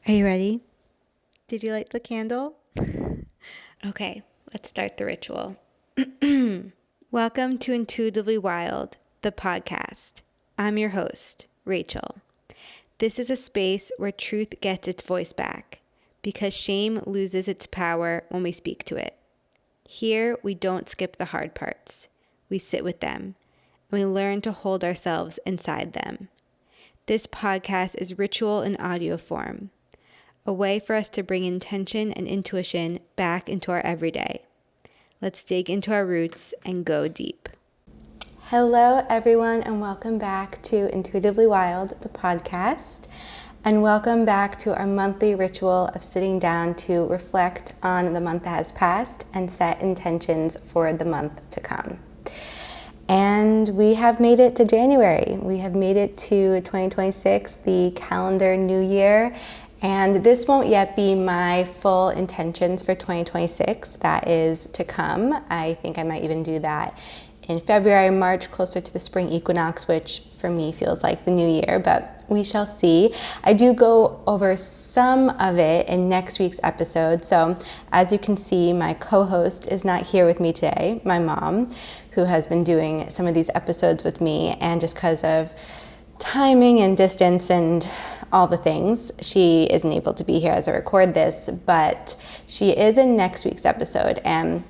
Are you ready? Did you light the candle? Okay, let's start the ritual. Welcome to Intuitively Wild, the podcast. I'm your host, Rachel. This is a space where truth gets its voice back because shame loses its power when we speak to it. Here, we don't skip the hard parts. We sit with them, and we learn to hold ourselves inside them. This podcast is ritual in audio form, a way for us to bring intention and intuition back into our everyday. Let's dig into our roots and go deep. Hello, everyone, and welcome back to Intuitively Wild, the podcast. And welcome back to our monthly ritual of sitting down to reflect on the month that has passed and set intentions for the month to come. And we have made it to January. We have made it to 2026, the calendar new year. And this won't yet be my full intentions for 2026. That is to come. I think I might even do that in February, March, closer to the spring equinox, which for me feels like the new year, but we shall see. I do go over some of it in next week's episode. So as you can see, my co-host is not here with me today, my mom, who has been doing some of these episodes with me, and just because of timing and distance and all the things, she isn't able to be here as I record this, but she is in next week's episode. And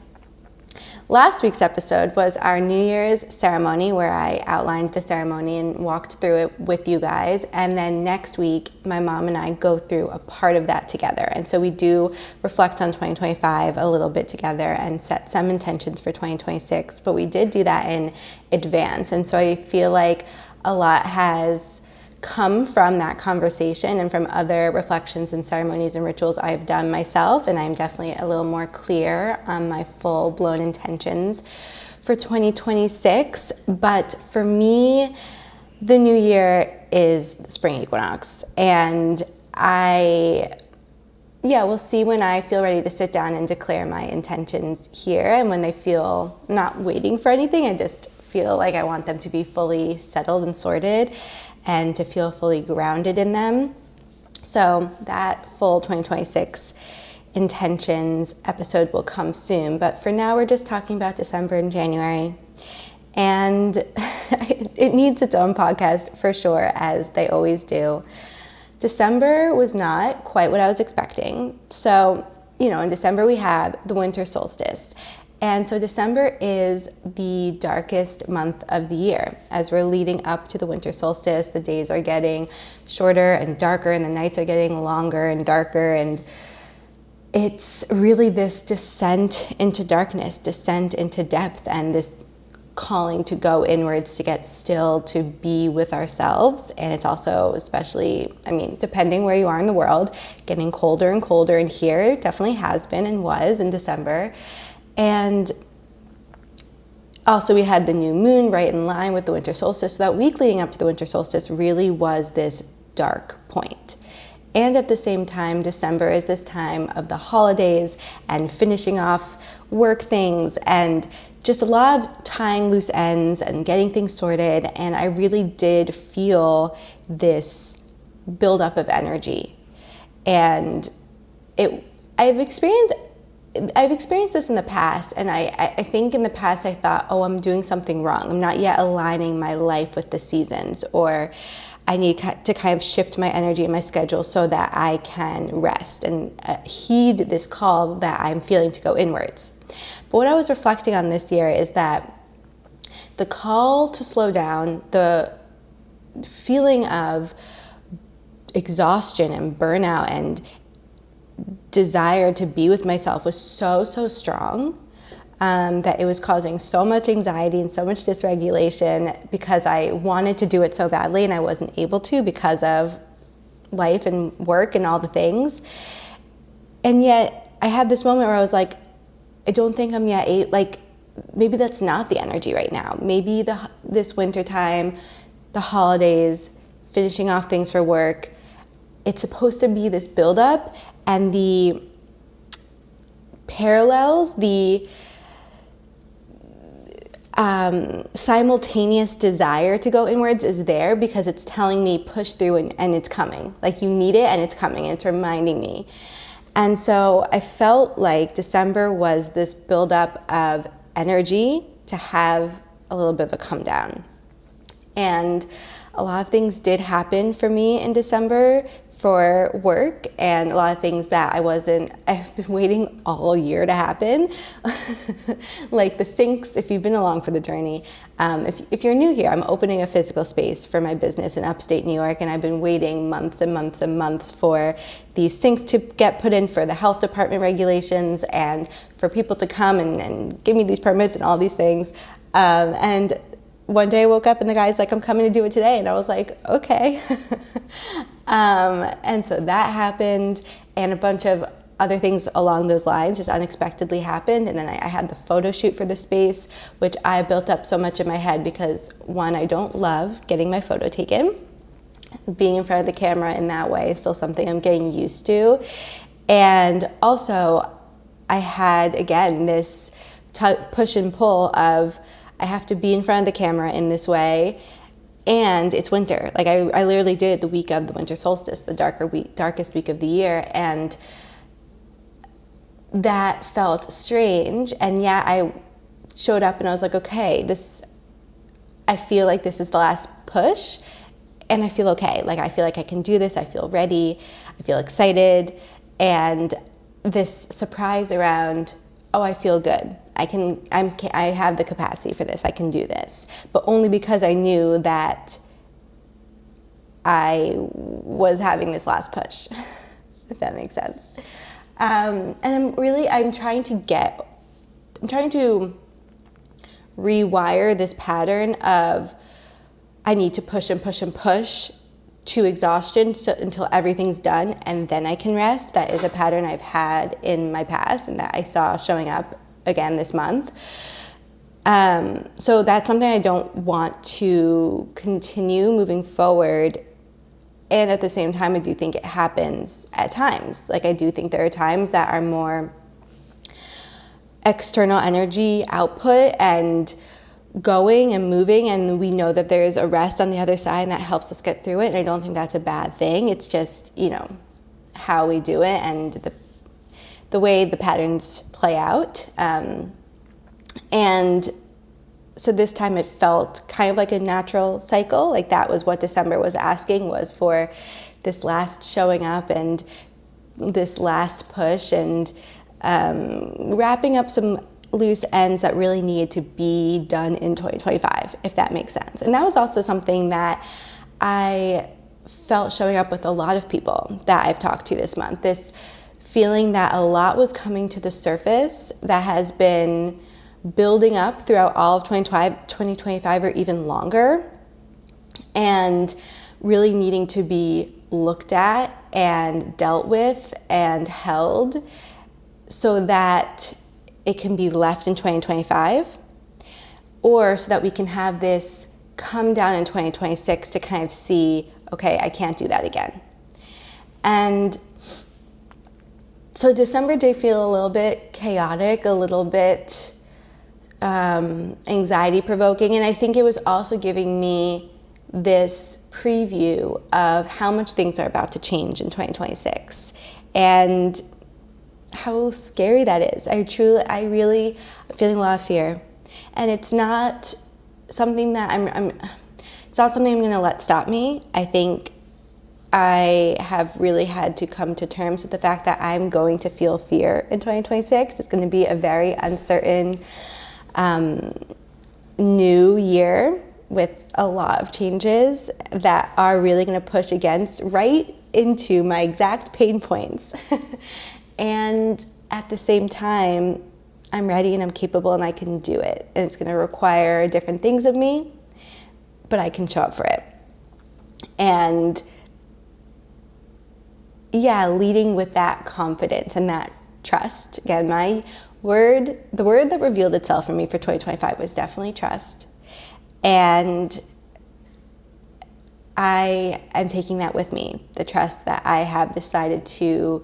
last week's episode was our New Year's ceremony, where I outlined the ceremony and walked through it with you guys. And then next week, my mom and I go through a part of that together. And so we do reflect on 2025 a little bit together and set some intentions for 2026. But we did do that in advance. And so I feel like a lot has come from that conversation and from other reflections and ceremonies and rituals I've done myself, and I'm definitely a little more clear on my full-blown intentions for 2026. But for me, the new year is the spring equinox, and we'll see when I feel ready to sit down and declare my intentions here, and when they feel not waiting for anything. I just feel like I want them to be fully settled and sorted and to feel fully grounded in them. So that full 2026 intentions episode will come soon. But for now, we're just talking about December and January. And it needs its own podcast for sure, as they always do. December was not quite what I was expecting. So, in December we have the winter solstice. And so December is the darkest month of the year. As we're leading up to the winter solstice, the days are getting shorter and darker, and the nights are getting longer and darker. And it's really this descent into darkness, descent into depth, and this calling to go inwards, to get still, to be with ourselves. And it's also, especially, depending where you are in the world, getting colder and colder. And here it definitely has been and was in December. And also we had the new moon right in line with the winter solstice. So that week leading up to the winter solstice really was this dark point. And at the same time, December is this time of the holidays and finishing off work things and just a lot of tying loose ends and getting things sorted. And I really did feel this buildup of energy. And I've experienced this in the past, and I think in the past I thought, I'm doing something wrong. I'm not yet aligning my life with the seasons, or I need to kind of shift my energy and my schedule so that I can rest and heed this call that I'm feeling to go inwards. But what I was reflecting on this year is that the call to slow down, the feeling of exhaustion and burnout and desire to be with myself was so strong that it was causing so much anxiety and so much dysregulation, because I wanted to do it so badly and I wasn't able to because of life and work and all the things. And yet I had this moment where I was like, I don't think I'm yet maybe that's not the energy right now. Maybe this winter time, the holidays, finishing off things for work, it's supposed to be this buildup. And the parallels, simultaneous desire to go inwards is there, because it's telling me push through, and it's coming. Like, you need it and it's coming, and it's reminding me. And so I felt like December was this buildup of energy to have a little bit of a come down. And a lot of things did happen for me in December for work, and a lot of things that I've been waiting all year to happen. Like the sinks, if you've been along for the journey, if you're new here, I'm opening a physical space for my business in upstate New York, and I've been waiting months and months and months for these sinks to get put in for the health department regulations, and for people to come and give me these permits and all these things. And one day I woke up and the guy's like, I'm coming to do it today. And I was like, okay. And so that happened, and a bunch of other things along those lines just unexpectedly happened. And then I had the photo shoot for the space, which I built up so much in my head because, one, I don't love getting my photo taken. Being in front of the camera in that way is still something I'm getting used to. And also, I had, again, this push and pull of, I have to be in front of the camera in this way, and it's winter. Like, I literally did the week of the winter solstice, the darkest week of the year, and that felt strange. And yet I showed up and I was like, okay, I feel like this is the last push, and I feel okay. Like, I feel like I can do this. I feel ready. I feel excited. And this surprise around, oh, I feel good. I have the capacity for this. I can do this. But only because I knew that I was having this last push, if that makes sense. And I'm trying to rewire this pattern of, I need to push and push and push to exhaustion until everything's done, and then I can rest. That is a pattern I've had in my past, and that I saw showing up again this month. So that's something I don't want to continue moving forward. And at the same time, I do think it happens at times. Like, I do think there are times that are more external energy output and going and moving, and we know that there's a rest on the other side, and that helps us get through it. And I don't think that's a bad thing. It's just, how we do it and the way the patterns play out. And so this time it felt kind of like a natural cycle. Like, that was what December was asking, was for this last showing up and this last push, and wrapping up some loose ends that really needed to be done in 2025, if that makes sense. And that was also something that I felt showing up with a lot of people that I've talked to this month. This feeling that a lot was coming to the surface that has been building up throughout all of 2025 or even longer, and really needing to be looked at and dealt with and held so that it can be left in 2025, or so that we can have this come down in 2026 to kind of see, okay, I can't do that again. And so December did feel a little bit chaotic, a little bit anxiety provoking, and I think it was also giving me this preview of how much things are about to change in 2026 and how scary that is. I really am feeling a lot of fear, and it's not something that it's not something I'm going to let stop me. I think I have really had to come to terms with the fact that I'm going to feel fear in 2026. It's going to be a very uncertain new year with a lot of changes that are really going to push against right into my exact pain points. And at the same time, I'm ready and I'm capable and I can do it. And it's going to require different things of me, but I can show up for it. And leading with that confidence and that trust. Again, the word that revealed itself for me for 2025 was definitely trust. And I am taking that with me, the trust that I have decided to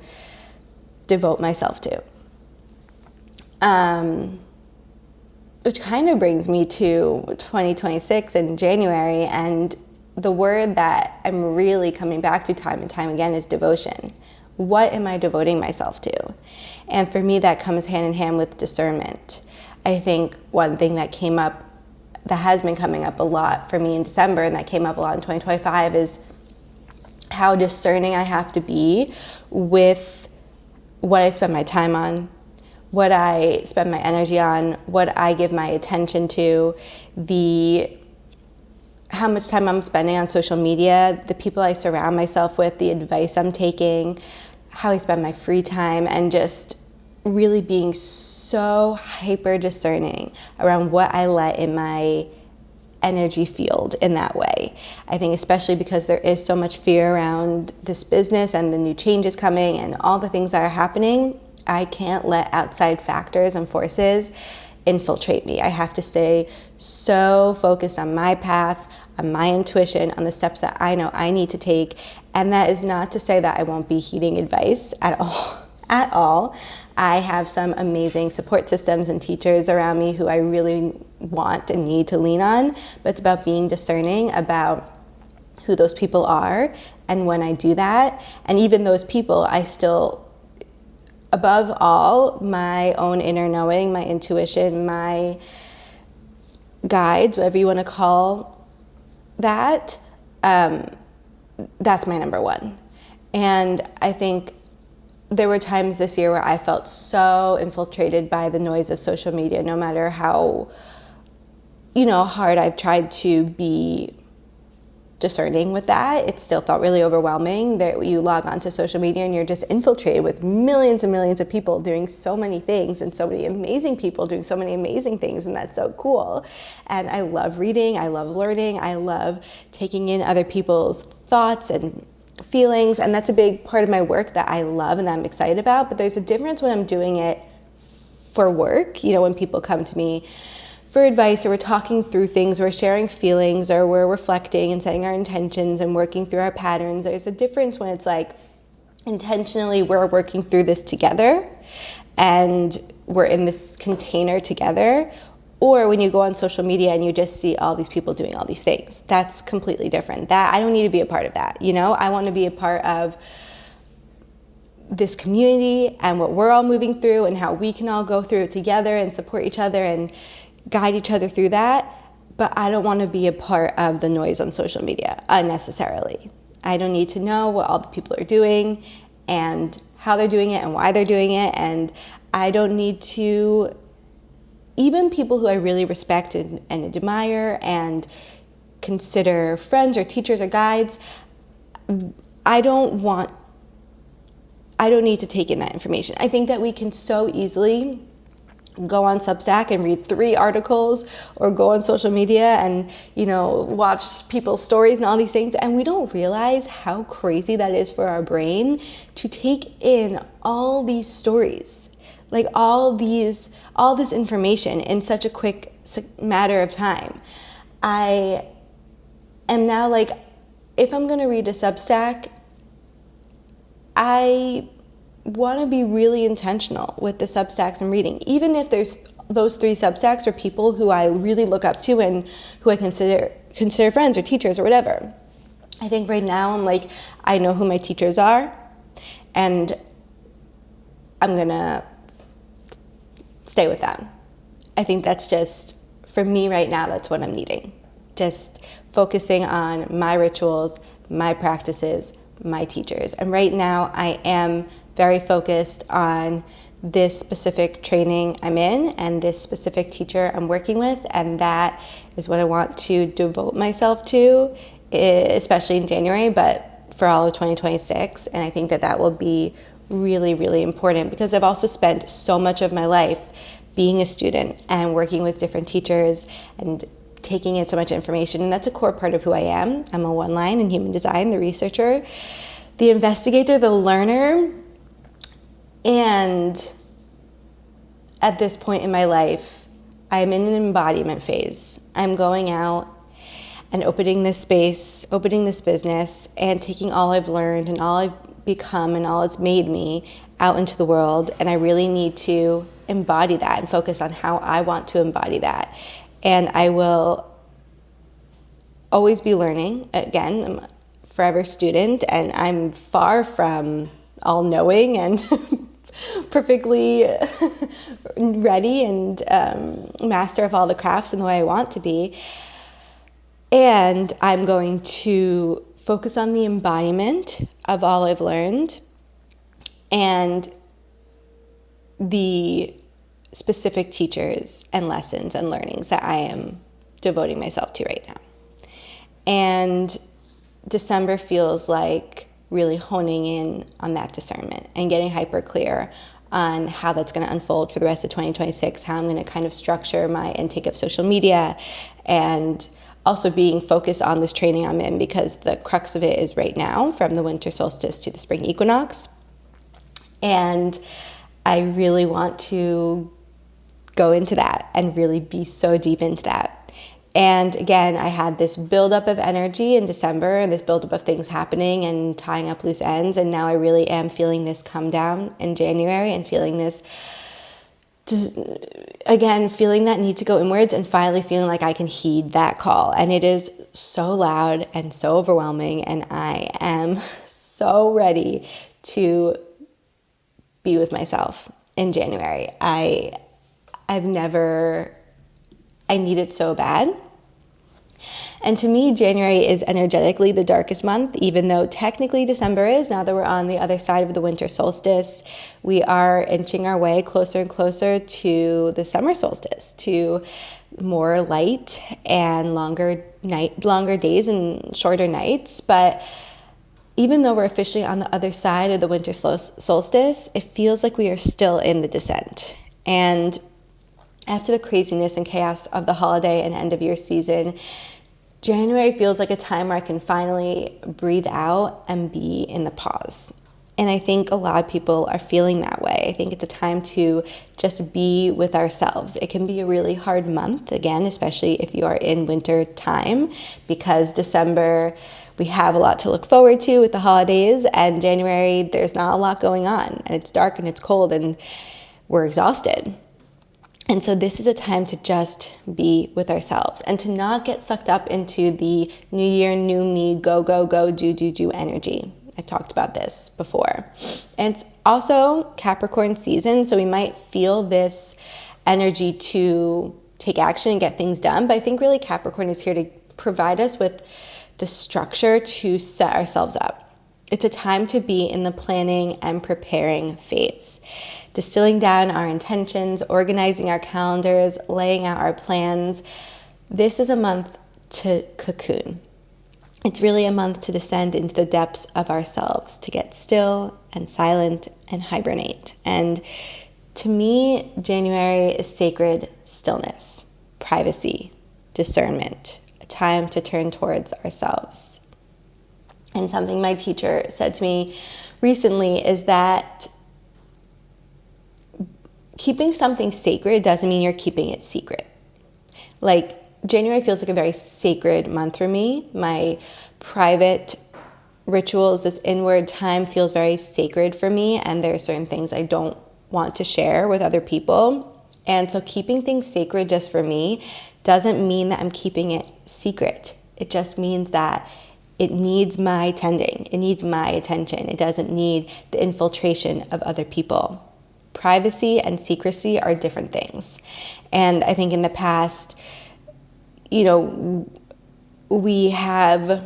devote myself to. which kind of brings me to 2026 in January, and the word that I'm really coming back to time and time again is devotion. What am I devoting myself to? And for me, that comes hand in hand with discernment. I think one thing that came up, that has been coming up a lot for me in December, and that came up a lot in 2025, is how discerning I have to be with what I spend my time on, what I spend my energy on, what I give my attention to, how much time I'm spending on social media, the people I surround myself with, the advice I'm taking, how I spend my free time, and just really being so hyper discerning around what I let in my energy field in that way. I think especially because there is so much fear around this business and the new changes coming and all the things that are happening, I can't let outside factors and forces infiltrate me. I have to stay so focused on my path, on my intuition, on the steps that I know I need to take. And that is not to say that I won't be heeding advice at all. At all. I have some amazing support systems and teachers around me who I really want and need to lean on, but it's about being discerning about who those people are. And when I do that, and even those people, I still, above all, my own inner knowing, my intuition, my guides, whatever you want to call that, that's my number one. And I think there were times this year where I felt so infiltrated by the noise of social media, no matter how, hard I've tried to be discerning with that. It still felt really overwhelming that you log onto social media and you're just infiltrated with millions and millions of people doing so many things, and so many amazing people doing so many amazing things, and that's so cool. And I love reading, I love learning, I love taking in other people's thoughts and feelings, and that's a big part of my work that I love and that I'm excited about. But there's a difference when I'm doing it for work, when people come to me for advice, or we're talking through things, or we're sharing feelings, or we're reflecting and setting our intentions and working through our patterns. There's a difference when it's like intentionally we're working through this together and we're in this container together, or when you go on social media and you just see all these people doing all these things. That's completely different. That I don't need to be a part of that. I want to be a part of this community and what we're all moving through, and how we can all go through it together and support each other and guide each other through that. But I don't want to be a part of the noise on social media unnecessarily. I don't need to know what all the people are doing and how they're doing it and why they're doing it. And I don't need to, even people who I really respect and admire and consider friends or teachers or guides, I don't need to take in that information. I think that we can so easily go on Substack and read 3 articles, or go on social media and, watch people's stories and all these things. And we don't realize how crazy that is for our brain to take in all these stories, like all this information in such a quick matter of time. I am now like, if I'm going to read a Substack, I want to be really intentional with the Substacks I'm reading, even if there's those 3 Substacks are people who I really look up to and who I consider friends or teachers or whatever. I think right now I'm like, I know who my teachers are, and I'm gonna stay with them. I think that's just, for me right now, that's what I'm needing. Just focusing on my rituals, my practices, my teachers. And right now I am very focused on this specific training I'm in and this specific teacher I'm working with, and that is what I want to devote myself to, especially in January, but for all of 2026. And I think that will be really, really important, because I've also spent so much of my life being a student and working with different teachers and taking in so much information, and that's a core part of who I am. I'm a one-line in human design, the researcher, the investigator, the learner. And at this point in my life, I'm in an embodiment phase. I'm going out and opening this space, opening this business, and taking all I've learned and all I've become and all it's made me out into the world, and I really need to embody that and focus on how I want to embody that. And I will always be learning. Again, I'm a forever student, and I'm far from all-knowing and perfectly ready and master of all the crafts in the way I want to be. And I'm going to focus on the embodiment of all I've learned and the specific teachers and lessons and learnings that I am devoting myself to right now. And December feels like really honing in on that discernment and getting hyper clear on how that's going to unfold for the rest of 2026, how I'm going to kind of structure my intake of social media, and also being focused on this training I'm in, because the crux of it is right now, from the winter solstice to the spring equinox. And I really want to go into that and really be so deep into that. And again, I had this buildup of energy in December and this buildup of things happening and tying up loose ends. And now I really am feeling this come down in January and feeling this, again, feeling that need to go inwards and finally feeling like I can heed that call. And it is so loud and so overwhelming. And I am so ready to be with myself in January. I need it so bad. And to me, January is energetically the darkest month, even though technically December is. Now that we're on the other side of the winter solstice, we are inching our way closer and closer to the summer solstice, to more light and longer days and shorter nights. But even though we're officially on the other side of the winter solstice, it feels like we are still in the descent. And after the craziness and chaos of the holiday and end of year season, January feels like a time where I can finally breathe out and be in the pause. And I think a lot of people are feeling that way. I think it's a time to just be with ourselves. It can be a really hard month, again, especially if you are in winter time, because December, we have a lot to look forward to with the holidays, and January, there's not a lot going on, and it's dark and it's cold and we're exhausted. And so this is a time to just be with ourselves and to not get sucked up into the new year, new me, go, go, go, do energy. I've talked about this before. And it's also Capricorn season, so we might feel this energy to take action and get things done. But I think really Capricorn is here to provide us with the structure to set ourselves up. It's a time to be in the planning and preparing phase. Distilling down our intentions, organizing our calendars, laying out our plans. This is a month to cocoon. It's really a month to descend into the depths of ourselves, to get still and silent and hibernate. And to me, January is sacred stillness, privacy, discernment, a time to turn towards ourselves. And something my teacher said to me recently is that keeping something sacred doesn't mean you're keeping it secret. Like, January feels like a very sacred month for me. My private rituals, this inward time, feels very sacred for me, and there are certain things I don't want to share with other people. And so keeping things sacred just for me doesn't mean that I'm keeping it secret. It just means that it needs my tending. It needs my attention. It doesn't need the infiltration of other people. Privacy and secrecy are different things. And I think in the past, we have,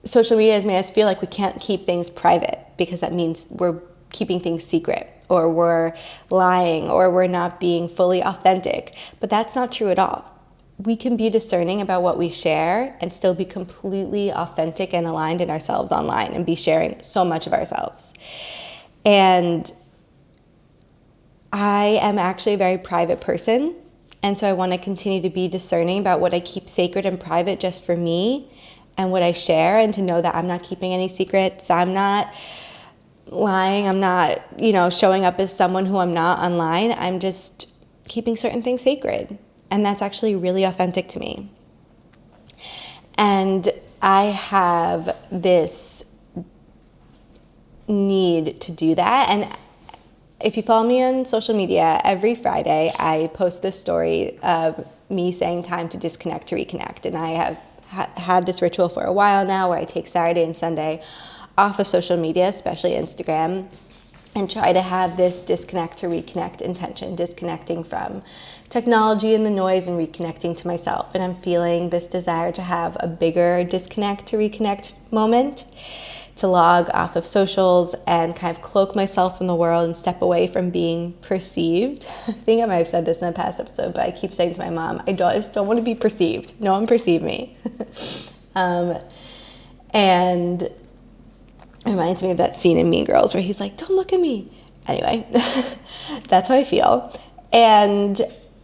social media has made us feel like we can't keep things private because that means we're keeping things secret, or we're lying, or we're not being fully authentic. But that's not true at all. We can be discerning about what we share and still be completely authentic and aligned in ourselves online and be sharing so much of ourselves. And I am actually a very private person. And so I want to continue to be discerning about what I keep sacred and private just for me and what I share, and to know that I'm not keeping any secrets. I'm not lying. I'm not, showing up as someone who I'm not online. I'm just keeping certain things sacred. And that's actually really authentic to me. And I have this need to do that. And if you follow me on social media, every Friday I post this story of me saying time to disconnect to reconnect. And I have had this ritual for a while now where I take Saturday and Sunday off of social media, especially Instagram, and try to have this disconnect to reconnect intention, disconnecting from technology and the noise and reconnecting to myself. And I'm feeling this desire to have a bigger disconnect to reconnect moment, to log off of socials and kind of cloak myself from the world and step away from being perceived. I think I might have said this in a past episode, but I keep saying to my mom, I just don't want to be perceived. No one perceive me. And it reminds me of that scene in Mean Girls where he's like, don't look at me. Anyway, that's how I feel. And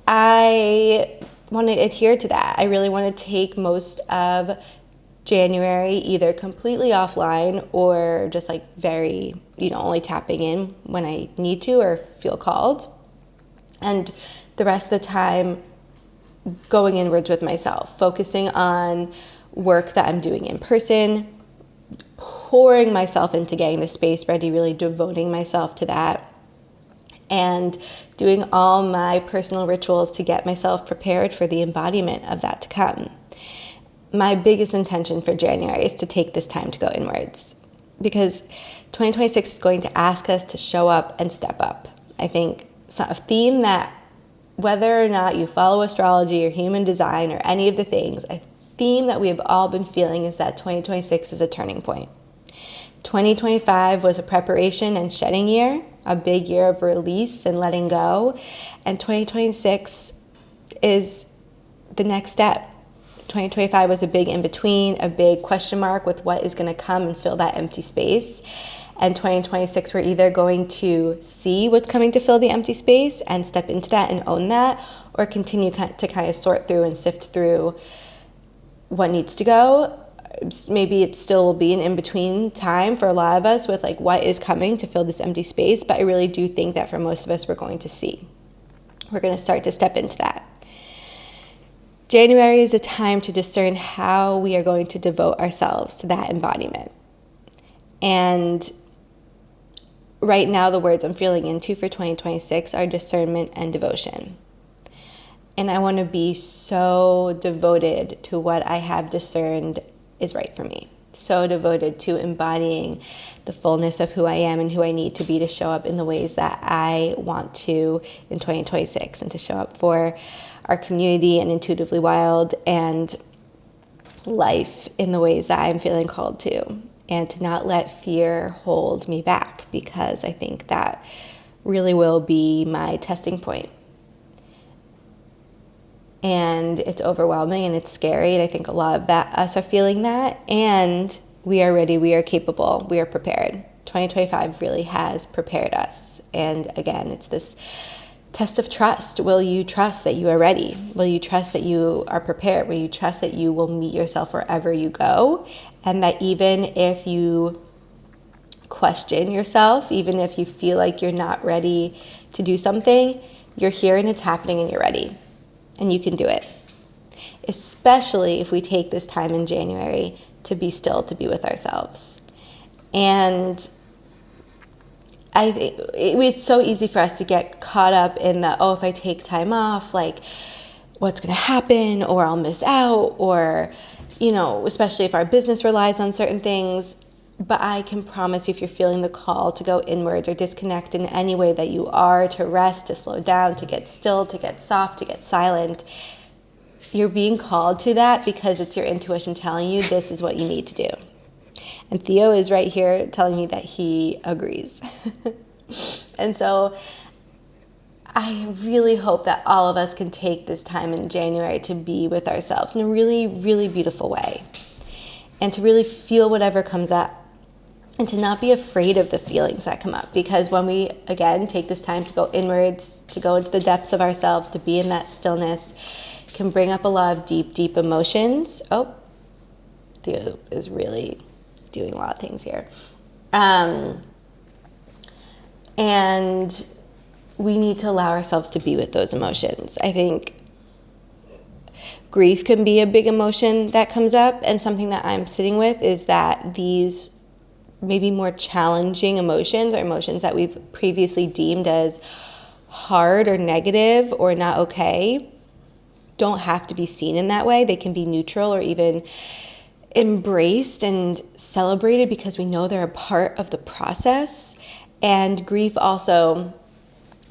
I want to adhere to that. I really want to take most of January either completely offline or just like very, only tapping in when I need to or feel called. And the rest of the time going inwards with myself, focusing on work that I'm doing in person, pouring myself into getting the space ready, really devoting myself to that, and doing all my personal rituals to get myself prepared for the embodiment of that to come. My biggest intention for January is to take this time to go inwards, because 2026 is going to ask us to show up and step up. I think it's a theme that, whether or not you follow astrology or human design or any of the things, a theme that we have all been feeling is that 2026 is a turning point. 2025 was a preparation and shedding year, a big year of release and letting go, and 2026 is the next step. 2025 was a big in-between, a big question mark with what is going to come and fill that empty space. And 2026, we're either going to see what's coming to fill the empty space and step into that and own that, or continue to kind of sort through and sift through what needs to go. Maybe it still will be an in-between time for a lot of us with like what is coming to fill this empty space, but I really do think that for most of us, we're going to see. We're going to start to step into that. January is a time to discern how we are going to devote ourselves to that embodiment. And right now, the words I'm feeling into for 2026 are discernment and devotion. And I want to be so devoted to what I have discerned is right for me. So devoted to embodying the fullness of who I am and who I need to be to show up in the ways that I want to in 2026, and to show up for our community and Intuitively Wild and life in the ways that I'm feeling called to, and to not let fear hold me back, because I think that really will be my testing point. And it's overwhelming and it's scary, and I think a lot of us are feeling that, and we are ready, we are capable, we are prepared. 2025 really has prepared us. And again, it's this test of trust. Will you trust that you are ready? Will you trust that you are prepared? Will you trust that you will meet yourself wherever you go? And that even if you question yourself, even if you feel like you're not ready to do something, you're here and it's happening and you're ready. And you can do it. Especially if we take this time in January to be still, to be with ourselves. And I think it's so easy for us to get caught up in the, if I take time off, like what's going to happen, or I'll miss out, or, especially if our business relies on certain things. But I can promise you, if you're feeling the call to go inwards or disconnect in any way that you are, to rest, to slow down, to get still, to get soft, to get silent, you're being called to that because it's your intuition telling you this is what you need to do. And Theo is right here telling me that he agrees. And so I really hope that all of us can take this time in January to be with ourselves in a really, really beautiful way. And to really feel whatever comes up. And to not be afraid of the feelings that come up. Because when we, again, take this time to go inwards, to go into the depths of ourselves, to be in that stillness, can bring up a lot of deep, deep emotions. Oh, Theo is really doing a lot of things here. And we need to allow ourselves to be with those emotions. I think grief can be a big emotion that comes up, and something that I'm sitting with is that these maybe more challenging emotions, or emotions that we've previously deemed as hard or negative or not okay, don't have to be seen in that way. They can be neutral or even embraced and celebrated because we know they're a part of the process. And grief also,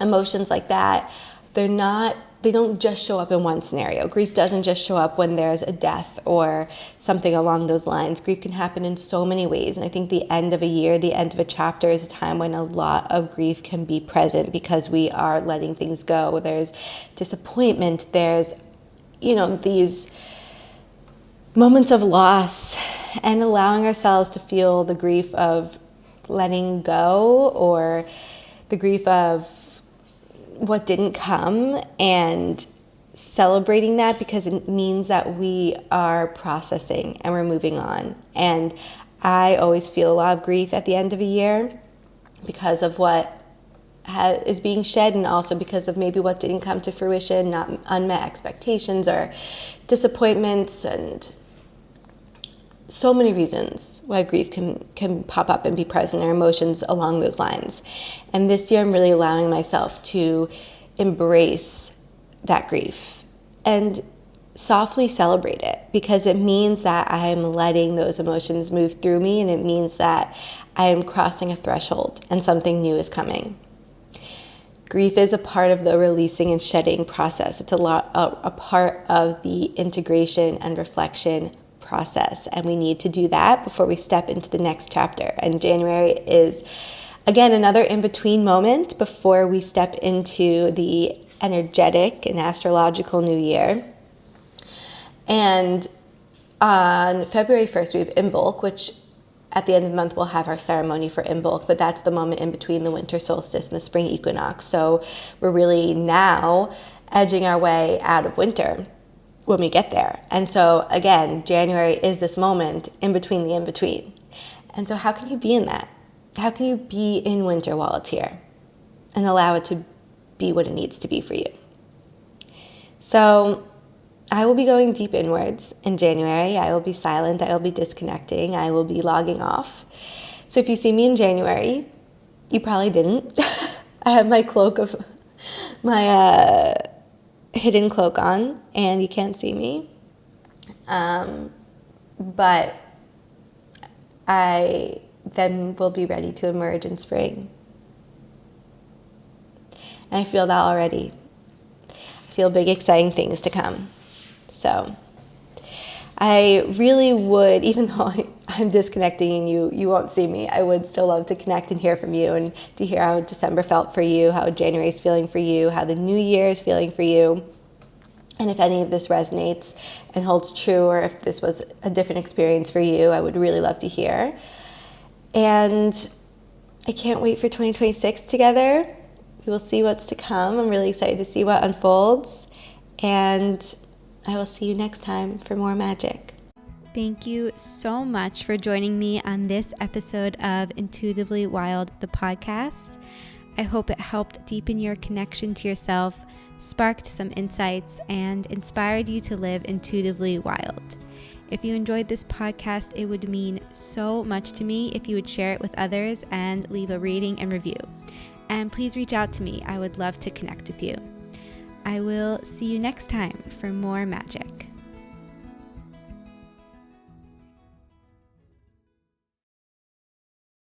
emotions like that, they don't just show up in one scenario. Grief doesn't just show up when there's a death or something along those lines. Grief can happen in so many ways. And I think the end of a year, the end of a chapter is a time when a lot of grief can be present because we are letting things go. There's disappointment. There's, these moments of loss, and allowing ourselves to feel the grief of letting go or the grief of what didn't come, and celebrating that because it means that we are processing and we're moving on. And I always feel a lot of grief at the end of a year because of what is being shed, and also because of maybe what didn't come to fruition, not unmet expectations or disappointments, and so many reasons why grief can pop up and be present, or emotions along those lines. And this year I'm really allowing myself to embrace that grief and softly celebrate it, because it means that I'm letting those emotions move through me, and it means that I am crossing a threshold and something new is coming. Grief is a part of the releasing and shedding process. It's a part of the integration and reflection process, and we need to do that before we step into the next chapter. And January is, again, another in-between moment before we step into the energetic and astrological new year. And on February 1st, we have Imbolc, which at the end of the month we'll have our ceremony for Imbolc, but that's the moment in between the winter solstice and the spring equinox. So we're really now edging our way out of winter when we get there. And so again, January is this moment in between the in-between. And so how can you be in that? How can you be in winter while it's here and allow it to be what it needs to be for you? So I will be going deep inwards in January. I will be silent. I will be disconnecting. I will be logging off. So if you see me in January, you probably didn't. I have my cloak of my hidden cloak on, and you can't see me. But I then will be ready to emerge in spring. And I feel that already. I feel big, exciting things to come. So I really would, even though I'm disconnecting and you won't see me, I would still love to connect and hear from you, and to hear how December felt for you, how January is feeling for you, how the new year is feeling for you. And if any of this resonates and holds true, or if this was a different experience for you, I would really love to hear. And I can't wait for 2026 together. We will see what's to come. I'm really excited to see what unfolds. And I will see you next time for more magic. Thank you so much for joining me on this episode of Intuitively Wild, the podcast. I hope it helped deepen your connection to yourself, sparked some insights, and inspired you to live intuitively wild. If you enjoyed this podcast, it would mean so much to me if you would share it with others and leave a rating and review. And please reach out to me. I would love to connect with you. I will see you next time for more magic.